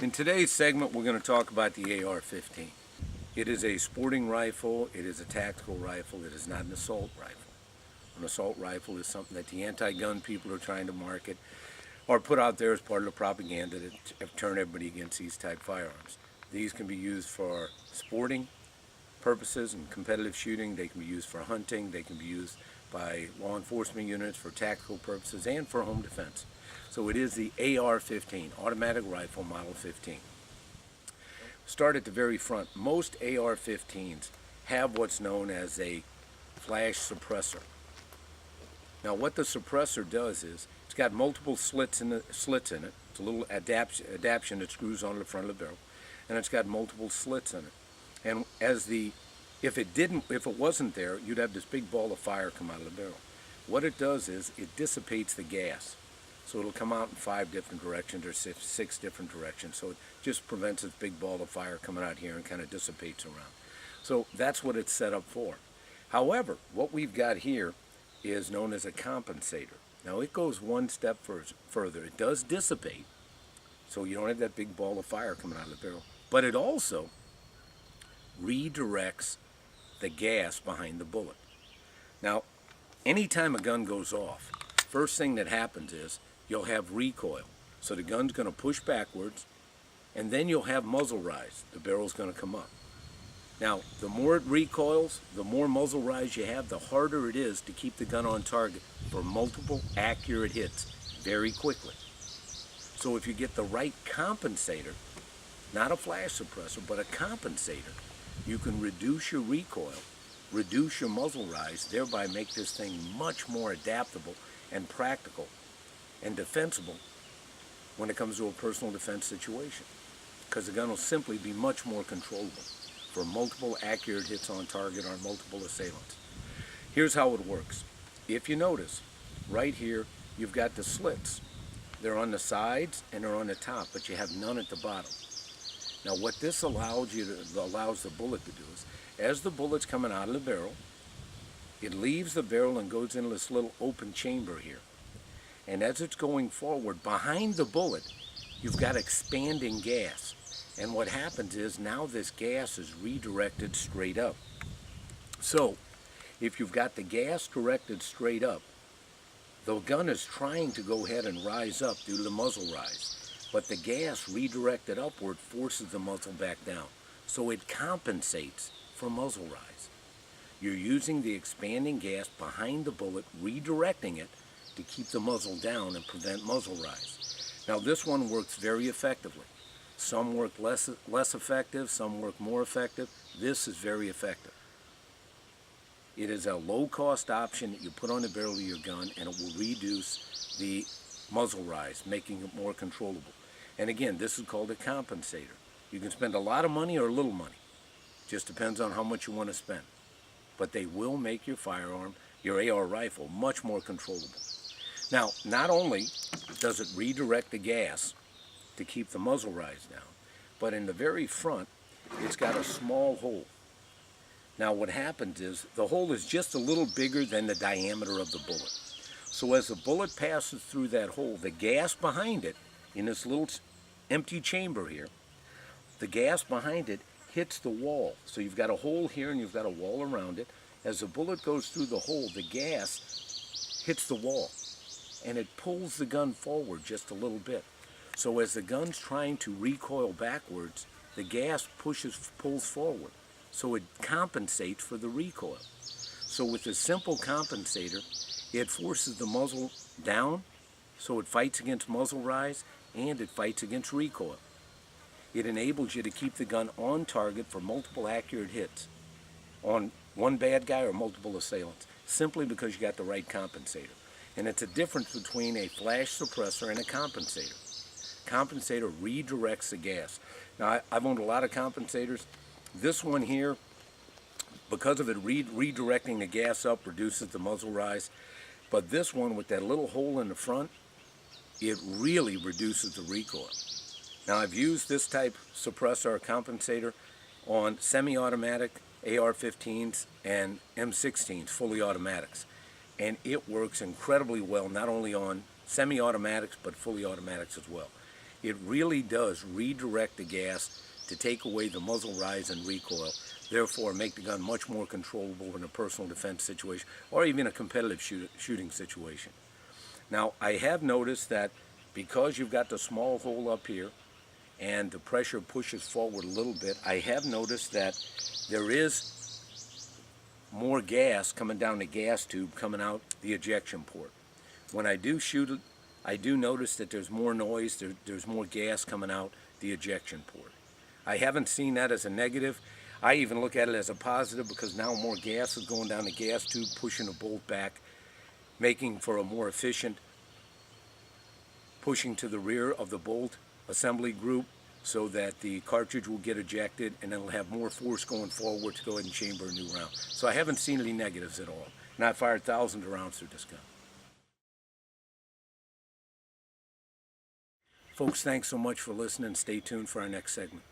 In today's segment, we're going to talk about the AR-15. It is a sporting rifle, it is a tactical rifle, it is not an assault rifle. An assault rifle is something that the anti-gun people are trying to market or put out there as part of the propaganda to turn everybody against these type firearms. These can be used for sporting purposes and competitive shooting. They can be used for hunting. They can be used by law enforcement units for tactical purposes and for home defense. So it is the AR-15, Automatic Rifle Model 15. Start at the very front. Most AR-15s have what's known as a flash suppressor. Now what the suppressor does is it's got multiple slits in it. It's a little adaptation that screws onto the front of the barrel, and it's got multiple slits in it. And if it wasn't there, you'd have this big ball of fire come out of the barrel. What it does is it dissipates the gas. So it'll come out in 5 different directions or 6 different directions. So it just prevents this big ball of fire coming out here and kind of dissipates around. So that's what it's set up for. However, what we've got here is known as a compensator. Now it goes one step further. It does dissipate, so you don't have that big ball of fire coming out of the barrel. But it also redirects the gas behind the bullet. Now, anytime a gun goes off, first thing that happens is you'll have recoil. So the gun's going to push backwards, and then you'll have muzzle rise. The barrel's going to come up. Now, the more it recoils, the more muzzle rise you have, the harder it is to keep the gun on target for multiple accurate hits very quickly. So if you get the right compensator, not a flash suppressor, but a compensator, you can reduce your recoil, reduce your muzzle rise, thereby make this thing much more adaptable and practical and defensible when it comes to a personal defense situation, because the gun will simply be much more controllable for multiple accurate hits on target on multiple assailants. Here's how it works. If you notice, right here, you've got the slits. They're on the sides and they're on the top, but you have none at the bottom. Now what this allows the bullet to do is, as the bullet's coming out of the barrel, it leaves the barrel and goes into this little open chamber here. And as it's going forward, behind the bullet, you've got expanding gas. And what happens is now this gas is redirected straight up. So if you've got the gas directed straight up, the gun is trying to go ahead and rise up due to the muzzle rise. But the gas redirected upward forces the muzzle back down. So it compensates for muzzle rise. You're using the expanding gas behind the bullet, redirecting it to keep the muzzle down and prevent muzzle rise. Now this one works very effectively. Some work less effective, some work more effective. This is very effective. It is a low-cost option that you put on the barrel of your gun, and it will reduce the muzzle rise, making it more controllable. And again, this is called a compensator. You can spend a lot of money or a little money. Just depends on how much you want to spend. But they will make your firearm, your AR rifle, much more controllable. Now, not only does it redirect the gas to keep the muzzle rise down, but in the very front, it's got a small hole. Now what happens is, the hole is just a little bigger than the diameter of the bullet. So as the bullet passes through that hole, the gas behind it, in this little empty chamber here, the gas behind it hits the wall. So you've got a hole here and you've got a wall around it. As the bullet goes through the hole, the gas hits the wall and it pulls the gun forward just a little bit. So as the gun's trying to recoil backwards, the gas pulls forward. So it compensates for the recoil. So with a simple compensator, it forces the muzzle down, so it fights against muzzle rise, and it fights against recoil. It enables you to keep the gun on target for multiple accurate hits on one bad guy or multiple assailants, simply because you got the right compensator. And it's a difference between a flash suppressor and a compensator. Compensator redirects the gas. Now, I've owned a lot of compensators. This one here, because of it redirecting the gas up, reduces the muzzle rise. But this one, with that little hole in the front, it really reduces the recoil. Now, I've used this type suppressor or compensator on semi-automatic AR-15s and M16s, fully automatics. And it works incredibly well, not only on semi-automatics, but fully automatics as well. it really does redirect the gas to take away the muzzle rise and recoil, therefore make the gun much more controllable in a personal defense situation or even a competitive shooting situation. Now, I have noticed that because you've got the small hole up here and the pressure pushes forward a little bit, I have noticed that there is more gas coming down the gas tube coming out the ejection port. When I do shoot it, I do notice that there's more noise, there's more gas coming out the ejection port. I haven't seen that as a negative. I even look at it as a positive because now more gas is going down the gas tube, pushing the bolt back, making for a more efficient pushing to the rear of the bolt assembly group so that the cartridge will get ejected and it'll have more force going forward to go ahead and chamber a new round. So I haven't seen any negatives at all. And I've fired thousands of rounds through this gun. Folks, thanks so much for listening. Stay tuned for our next segment.